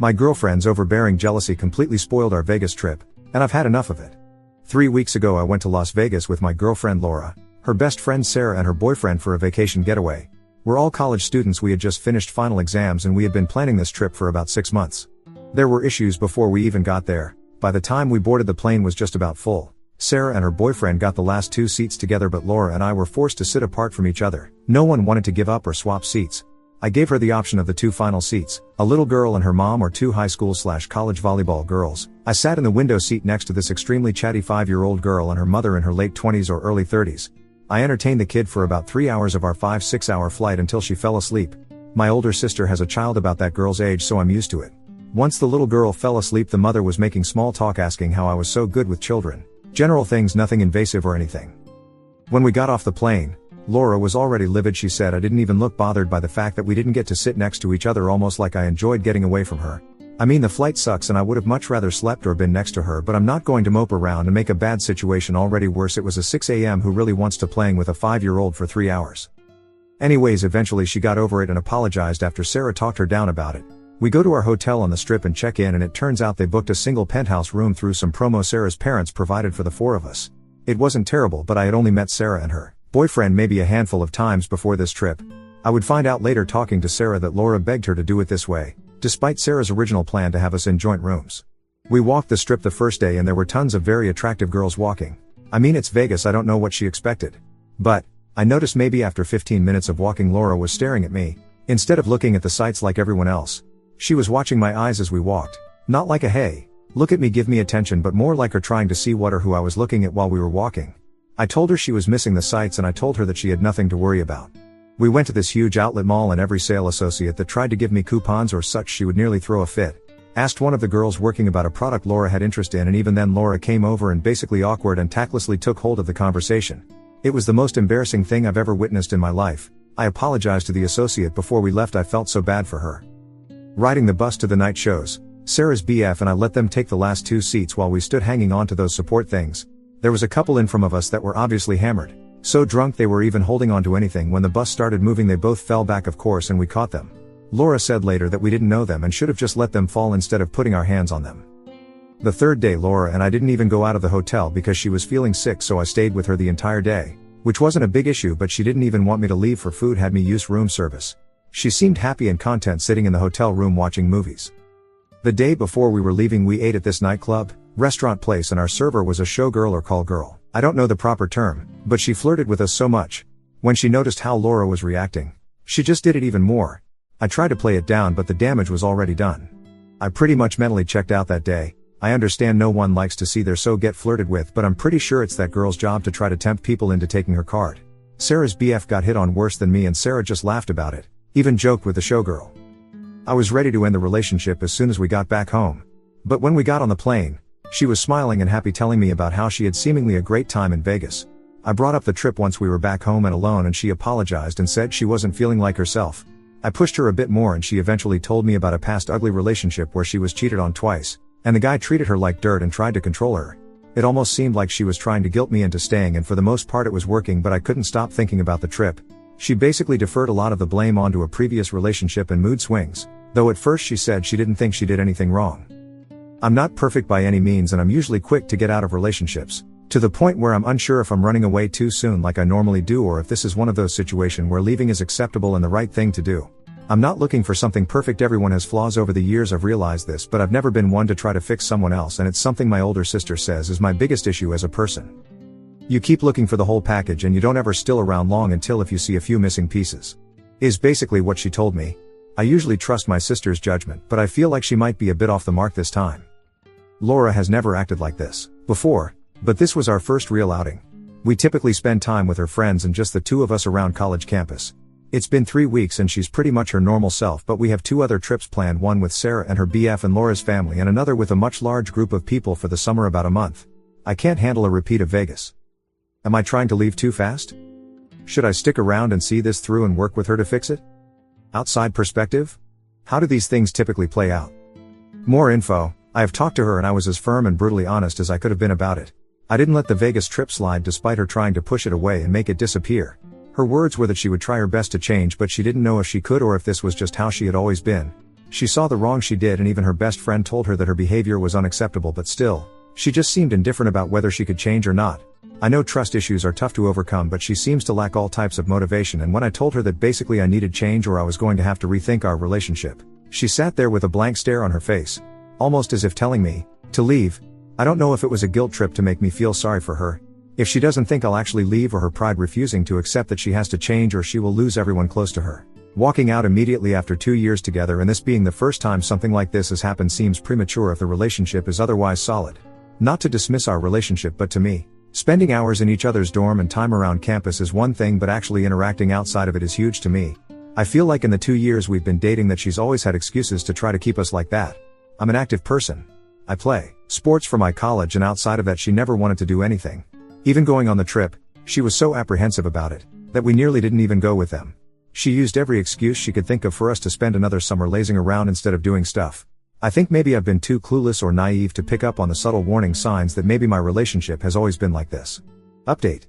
My girlfriend's overbearing jealousy completely spoiled our Vegas trip, and I've had enough of it. 3 weeks ago I went to Las Vegas with my girlfriend Laura, her best friend Sarah and her boyfriend for a vacation getaway. We're all college students, we had just finished final exams and we had been planning this trip for about 6 months. There were issues before we even got there. By the time we boarded, the plane was just about full. Sarah and her boyfriend got the last 2 seats together, but Laura and I were forced to sit apart from each other. No one wanted to give up or swap seats. I gave her the option of the 2 final seats, a little girl and her mom or 2 high school/college volleyball girls. I sat in the window seat next to this extremely chatty 5-year-old girl and her mother in her late 20s or early 30s. I entertained the kid for about 3 hours of our 5-6 hour flight until she fell asleep. My older sister has a child about that girl's age, so I'm used to it. Once the little girl fell asleep, the mother was making small talk, asking how I was so good with children. General things, nothing invasive or anything. When we got off the plane, Laura was already livid. She said I didn't even look bothered by the fact that we didn't get to sit next to each other, almost like I enjoyed getting away from her. I mean, the flight sucks and I would have much rather slept or been next to her, but I'm not going to mope around and make a bad situation already worse. It was a 6 a.m. who really wants to playing with a 5-year-old for 3 hours. Anyways, eventually she got over it and apologized after Sarah talked her down about it. We go to our hotel on the Strip and check in, and it turns out they booked a single penthouse room through some promo Sarah's parents provided for the 4 of us. It wasn't terrible, but I had only met Sarah and her boyfriend maybe a handful of times before this trip. I would find out later talking to Sarah that Laura begged her to do it this way, despite Sarah's original plan to have us in joint rooms. We walked the Strip the first day and there were tons of very attractive girls walking. I mean, it's Vegas, I don't know what she expected. But I noticed maybe after 15 minutes of walking, Laura was staring at me, instead of looking at the sights like everyone else. She was watching my eyes as we walked, not like a hey, look at me, give me attention, but more like her trying to see what or who I was looking at while we were walking. I told her she was missing the sights and I told her that she had nothing to worry about. We went to this huge outlet mall and every sale associate that tried to give me coupons or such, she would nearly throw a fit. Asked one of the girls working about a product Laura had interest in, and even then Laura came over and basically awkward and tactlessly took hold of the conversation. It was the most embarrassing thing I've ever witnessed in my life. I apologized to the associate before we left, I felt so bad for her. Riding the bus to the night shows, Sarah's BF and I let them take the last 2 seats while we stood hanging on to those support things. There was a couple in front of us that were obviously hammered. So drunk they were even holding on to anything. When the bus started moving they both fell back, of course, and we caught them. Laura said later that we didn't know them and should have just let them fall instead of putting our hands on them. The 3rd day Laura and I didn't even go out of the hotel because she was feeling sick, so I stayed with her the entire day, which wasn't a big issue, but she didn't even want me to leave for food, had me use room service. She seemed happy and content sitting in the hotel room watching movies. The day before we were leaving we ate at this nightclub, restaurant place, and our server was a showgirl or call girl. I don't know the proper term, but she flirted with us so much. When she noticed how Laura was reacting, she just did it even more. I tried to play it down, but the damage was already done. I pretty much mentally checked out that day. I understand no one likes to see their so get flirted with, but I'm pretty sure it's that girl's job to try to tempt people into taking her card. Sarah's BF got hit on worse than me and Sarah just laughed about it, even joked with the showgirl. I was ready to end the relationship as soon as we got back home. But when we got on the plane, she was smiling and happy, telling me about how she had seemingly a great time in Vegas. I brought up the trip once we were back home and alone, and she apologized and said she wasn't feeling like herself. I pushed her a bit more and she eventually told me about a past ugly relationship where she was cheated on twice, and the guy treated her like dirt and tried to control her. It almost seemed like she was trying to guilt me into staying, and for the most part it was working, but I couldn't stop thinking about the trip. She basically deferred a lot of the blame onto a previous relationship and mood swings, though at first she said she didn't think she did anything wrong. I'm not perfect by any means, and I'm usually quick to get out of relationships, to the point where I'm unsure if I'm running away too soon like I normally do, or if this is one of those situations where leaving is acceptable and the right thing to do. I'm not looking for something perfect. Everyone has flaws. Over the years I've realized this, but I've never been one to try to fix someone else, and it's something my older sister says is my biggest issue as a person. You keep looking for the whole package and you don't ever still around long until if you see a few missing pieces. Is basically what she told me. I usually trust my sister's judgment, but I feel like she might be a bit off the mark this time. Laura has never acted like this before, but this was our first real outing. We typically spend time with her friends and just the 2 of us around college campus. It's been 3 weeks and she's pretty much her normal self, but we have 2 other trips planned, one with Sarah and her BF and Laura's family, and another with a much large group of people for the summer, about a month. I can't handle a repeat of Vegas. Am I trying to leave too fast? Should I stick around and see this through and work with her to fix it? Outside perspective? How do these things typically play out? More info. I have talked to her and I was as firm and brutally honest as I could have been about it. I didn't let the Vegas trip slide despite her trying to push it away and make it disappear. Her words were that she would try her best to change, but she didn't know if she could or if this was just how she had always been. She saw the wrong she did and even her best friend told her that her behavior was unacceptable, but still, she just seemed indifferent about whether she could change or not. I know trust issues are tough to overcome, but she seems to lack all types of motivation, and when I told her that basically I needed change or I was going to have to rethink our relationship, she sat there with a blank stare on her face, almost as if telling me to leave. I don't know if it was a guilt trip to make me feel sorry for her, if she doesn't think I'll actually leave, or her pride refusing to accept that she has to change or she will lose everyone close to her. Walking out immediately after 2 years together, and this being the first time something like this has happened, seems premature if the relationship is otherwise solid. Not to dismiss our relationship, but to me, spending hours in each other's dorm and time around campus is one thing, but actually interacting outside of it is huge to me. I feel like in the 2 years we've been dating that she's always had excuses to try to keep us like that. I'm an active person. I play sports for my college, and outside of that she never wanted to do anything. Even going on the trip, she was so apprehensive about it, that we nearly didn't even go with them. She used every excuse she could think of for us to spend another summer lazing around instead of doing stuff. I think maybe I've been too clueless or naive to pick up on the subtle warning signs that maybe my relationship has always been like this. Update.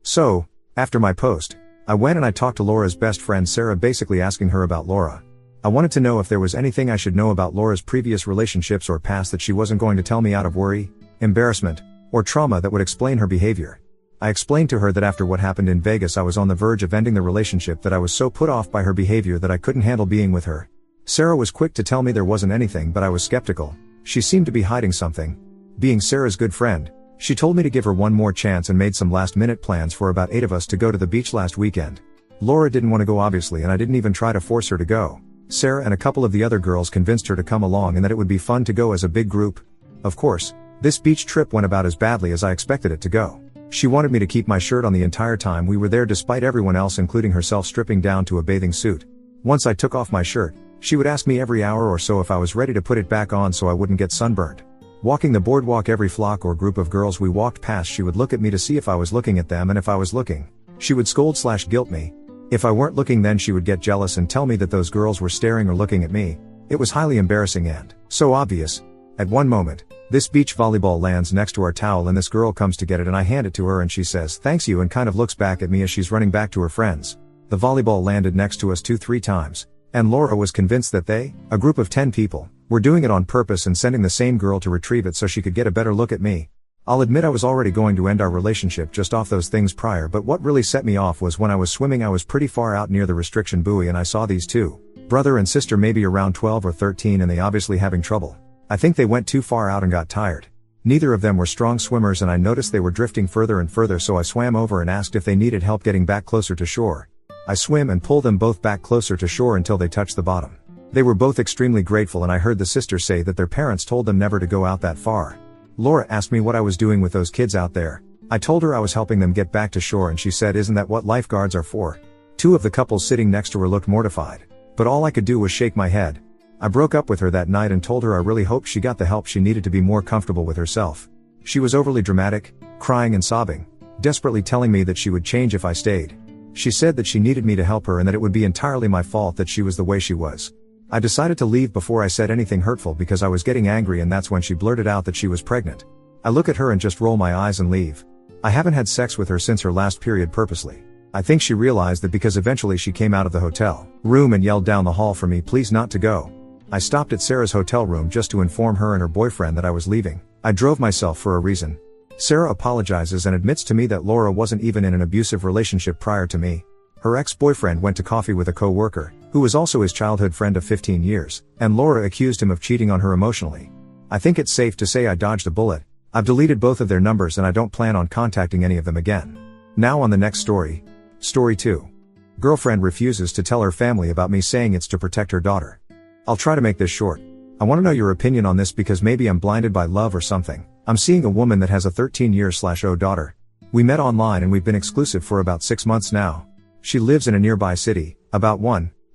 So, after my post, I went and I talked to Laura's best friend Sarah, basically asking her about Laura. I wanted to know if there was anything I should know about Laura's previous relationships or past that she wasn't going to tell me out of worry, embarrassment, or trauma that would explain her behavior. I explained to her that after what happened in Vegas I was on the verge of ending the relationship, that I was so put off by her behavior that I couldn't handle being with her. Sarah was quick to tell me there wasn't anything, but I was skeptical. She seemed to be hiding something. Being Sarah's good friend, she told me to give her one more chance and made some last-minute plans for about 8 of us to go to the beach last weekend. Laura didn't want to go obviously, and I didn't even try to force her to go. Sarah and a couple of the other girls convinced her to come along and that it would be fun to go as a big group. Of course, this beach trip went about as badly as I expected it to go. She wanted me to keep my shirt on the entire time we were there, despite everyone else, including herself, stripping down to a bathing suit. Once I took off my shirt, she would ask me every hour or so if I was ready to put it back on so I wouldn't get sunburned. Walking the boardwalk, every flock or group of girls we walked past, she would look at me to see if I was looking at them, and if I was looking, she would scold/guilt me. If I weren't looking, then she would get jealous and tell me that those girls were staring or looking at me. It was highly embarrassing and so obvious. At one moment, this beach volleyball lands next to our towel and this girl comes to get it, and I hand it to her and she says thanks you and kind of looks back at me as she's running back to her friends. The volleyball landed next to us 2-3 times, and Laura was convinced that they, a group of 10 people, were doing it on purpose and sending the same girl to retrieve it so she could get a better look at me. I'll admit I was already going to end our relationship just off those things prior, but what really set me off was when I was swimming. I was pretty far out near the restriction buoy and I saw these two, brother and sister, maybe around 12 or 13, and they obviously having trouble. I think they went too far out and got tired. Neither of them were strong swimmers and I noticed they were drifting further and further, so I swam over and asked if they needed help getting back closer to shore. I swim and pull them both back closer to shore until they touched the bottom. They were both extremely grateful, and I heard the sister say that their parents told them never to go out that far. Laura asked me what I was doing with those kids out there. I told her I was helping them get back to shore, and she said, "Isn't that what lifeguards are for?" Two of the couples sitting next to her looked mortified, but all I could do was shake my head. I broke up with her that night and told her I really hoped she got the help she needed to be more comfortable with herself. She was overly dramatic, crying and sobbing, desperately telling me that she would change if I stayed. She said that she needed me to help her and that it would be entirely my fault that she was the way she was. I decided to leave before I said anything hurtful because I was getting angry, and that's when she blurted out that she was pregnant. I look at her and just roll my eyes and leave. I haven't had sex with her since her last period purposely. I think she realized that because eventually she came out of the hotel room and yelled down the hall for me please not to go. I stopped at Sarah's hotel room just to inform her and her boyfriend that I was leaving. I drove myself for a reason. Sarah apologizes and admits to me that Laura wasn't even in an abusive relationship prior to me. Her ex-boyfriend went to coffee with a co-worker, who was also his childhood friend of 15 years, and Laura accused him of cheating on her emotionally. I think it's safe to say I dodged a bullet. I've deleted both of their numbers and I don't plan on contacting any of them again. Now on the next story. Story 2. Girlfriend refuses to tell her family about me, saying it's to protect her daughter. I'll try to make this short. I want to know your opinion on this because maybe I'm blinded by love or something. I'm seeing a woman that has a 13-year-old daughter. We met online and we've been exclusive for about 6 months now. She lives in a nearby city, about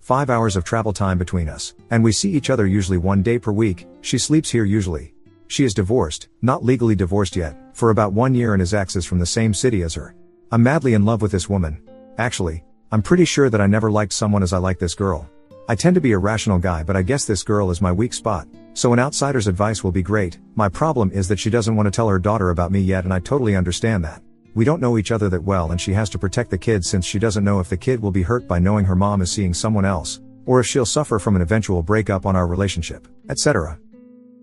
5 hours of travel time between us, and we see each other usually 1 day per week. She sleeps here usually. She is divorced, not legally divorced yet, for about 1 year, and his ex is from the same city as her. I'm madly in love with this woman. Actually, I'm pretty sure that I never liked someone as I like this girl. I tend to be a rational guy, but I guess this girl is my weak spot. So an outsider's advice will be great. My problem is that she doesn't want to tell her daughter about me yet, and I totally understand that. We don't know each other that well and she has to protect the kid since she doesn't know if the kid will be hurt by knowing her mom is seeing someone else. or if she'll suffer from an eventual breakup on our relationship, etc.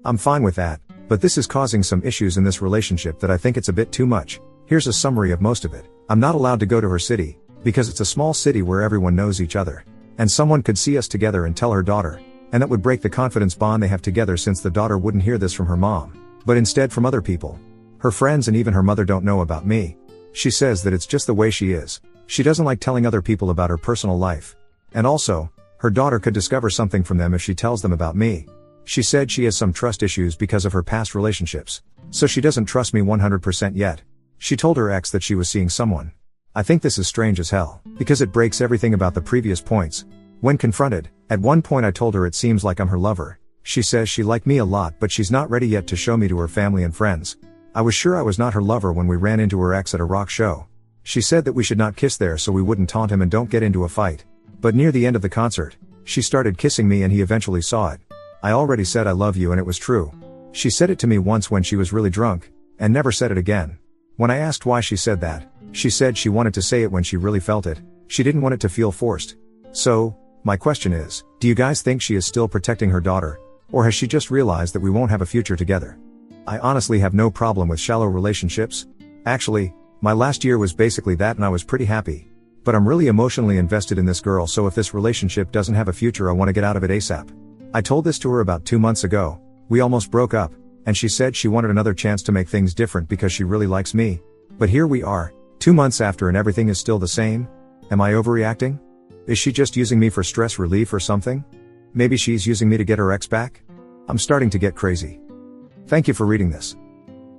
I'm fine with that, but this is causing some issues in this relationship that I think it's a bit too much. Here's a summary of most of it. I'm not allowed to go to her city, because it's a small city where everyone knows each other. And someone could see us together and tell her daughter, and that would break the confidence bond they have together, since the daughter wouldn't hear this from her mom, but instead from other people. Her friends and even her mother don't know about me. She says that it's just the way she is. She doesn't like telling other people about her personal life. And also, her daughter could discover something from them if she tells them about me. She said she has some trust issues because of her past relationships. So she doesn't trust me 100% yet. She told her ex that she was seeing someone. I think this is strange as hell, because it breaks everything about the previous points. When confronted, at one point I told her it seems like I'm her lover. She says she liked me a lot, but she's not ready yet to show me to her family and friends. I was sure I was not her lover when we ran into her ex at a rock show. She said that we should not kiss there so we wouldn't taunt him and don't get into a fight. But near the end of the concert, she started kissing me and he eventually saw it. I already said I love you and it was true. She said it to me once when she was really drunk, and never said it again. When I asked why she said that, she said she wanted to say it when she really felt it. She didn't want it to feel forced. So, my question is, do you guys think she is still protecting her daughter? Or has she just realized that we won't have a future together? I honestly have no problem with shallow relationships. Actually, my last year was basically that and I was pretty happy. But I'm really emotionally invested in this girl, so if this relationship doesn't have a future I want to get out of it ASAP. I told this to her about 2 months ago. We almost broke up, and she said she wanted another chance to make things different because she really likes me. But here we are, 2 months after and everything is still the same? Am I overreacting? Is she just using me for stress relief or something? Maybe she's using me to get her ex back? I'm starting to get crazy. Thank you for reading this.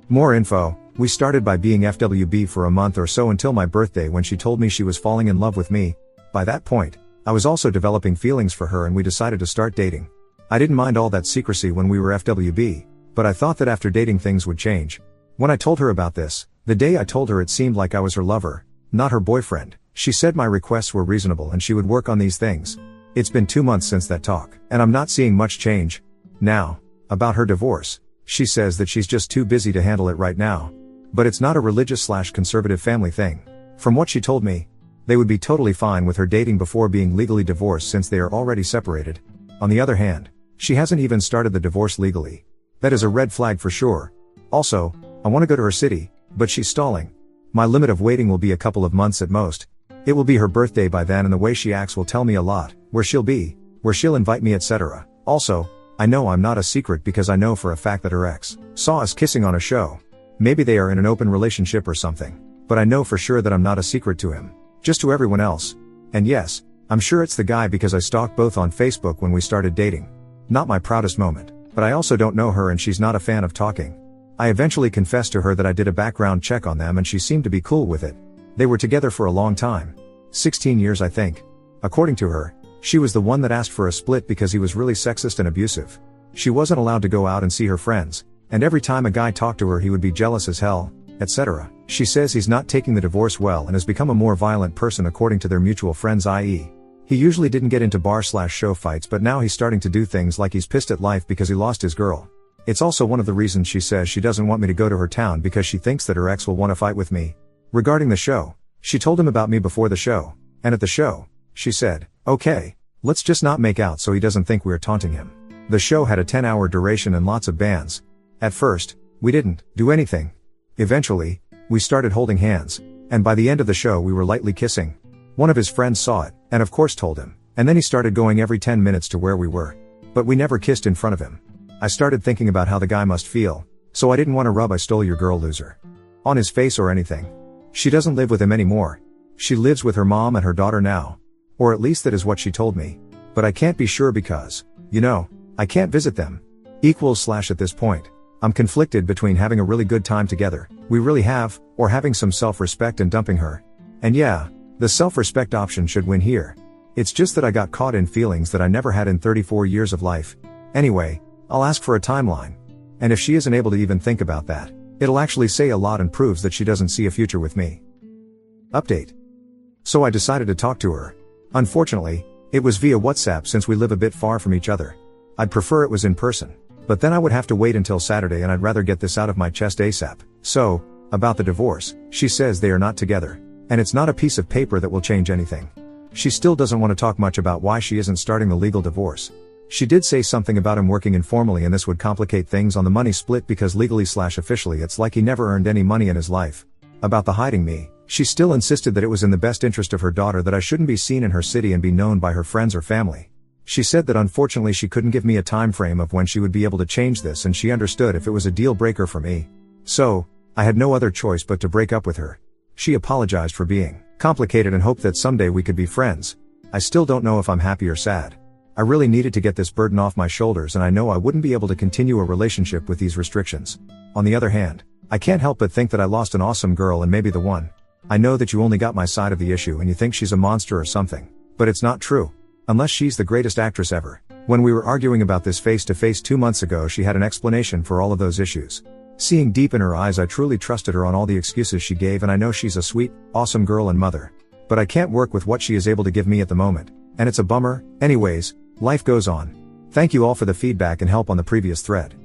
More info. We started by being FWB for a month or so until my birthday when she told me she was falling in love with me. By that point, I was also developing feelings for her and we decided to start dating. I didn't mind all that secrecy when we were FWB, but I thought that after dating things would change. When I told her about this, the day I told her it seemed like I was her lover, not her boyfriend, she said my requests were reasonable and she would work on these things. It's been 2 months since that talk, and I'm not seeing much change. Now, about her divorce, she says that she's just too busy to handle it right now. But it's not a religious/conservative family thing. From what she told me, they would be totally fine with her dating before being legally divorced since they are already separated. On the other hand, she hasn't even started the divorce legally. That is a red flag for sure. Also, I want to go to her city, but she's stalling. My limit of waiting will be a couple of months at most. It will be her birthday by then and the way she acts will tell me a lot, where she'll be, where she'll invite me, etc. Also, I know I'm not a secret because I know for a fact that her ex saw us kissing on a show. Maybe they are in an open relationship or something, but I know for sure that I'm not a secret to him, just to everyone else. And yes, I'm sure it's the guy because I stalked both on Facebook when we started dating. Not my proudest moment, but I also don't know her and she's not a fan of talking. I eventually confessed to her that I did a background check on them and she seemed to be cool with it. They were together for a long time. 16 years I think. According to her, she was the one that asked for a split because he was really sexist and abusive. She wasn't allowed to go out and see her friends, and every time a guy talked to her he would be jealous as hell, etc. She says he's not taking the divorce well and has become a more violent person according to their mutual friends, i.e. he usually didn't get into bar/show fights, but now he's starting to do things like he's pissed at life because he lost his girl. It's also one of the reasons she says she doesn't want me to go to her town because she thinks that her ex will want to fight with me. Regarding the show, she told him about me before the show, and at the show, she said, "Okay, let's just not make out so he doesn't think we're taunting him." The show had a 10-hour duration and lots of bands. At first, we didn't do anything. Eventually, we started holding hands, and by the end of the show we were lightly kissing. One of his friends saw it, and of course told him, and then he started going every 10 minutes to where we were. But we never kissed in front of him. I started thinking about how the guy must feel, so I didn't want to rub "I stole your girl, loser" on his face or anything. She doesn't live with him anymore. She lives with her mom and her daughter now. Or at least that is what she told me. But I can't be sure because, I can't visit them. At this point, I'm conflicted between having a really good time together, we really have, or having some self-respect and dumping her. And yeah, the self-respect option should win here. It's just that I got caught in feelings that I never had in 34 years of life. Anyway, I'll ask for a timeline. And if she isn't able to even think about that, it'll actually say a lot and proves that she doesn't see a future with me. Update. So I decided to talk to her. Unfortunately, it was via WhatsApp since we live a bit far from each other. I'd prefer it was in person, but then I would have to wait until Saturday and I'd rather get this out of my chest ASAP. So, about the divorce, she says they are not together, and it's not a piece of paper that will change anything. She still doesn't want to talk much about why she isn't starting the legal divorce. She did say something about him working informally and this would complicate things on the money split because legally/officially it's like he never earned any money in his life. About the hiding me, she still insisted that it was in the best interest of her daughter that I shouldn't be seen in her city and be known by her friends or family. She said that unfortunately she couldn't give me a time frame of when she would be able to change this and she understood if it was a deal breaker for me. So, I had no other choice but to break up with her. She apologized for being complicated and hoped that someday we could be friends. I still don't know if I'm happy or sad. I really needed to get this burden off my shoulders and I know I wouldn't be able to continue a relationship with these restrictions. On the other hand, I can't help but think that I lost an awesome girl and maybe the one. I know that you only got my side of the issue and you think she's a monster or something, but it's not true. Unless she's the greatest actress ever. When we were arguing about this face to face 2 months ago, she had an explanation for all of those issues. Seeing deep in her eyes, I truly trusted her on all the excuses she gave and I know she's a sweet, awesome girl and mother. But I can't work with what she is able to give me at the moment. And it's a bummer. Anyways, life goes on. Thank you all for the feedback and help on the previous thread.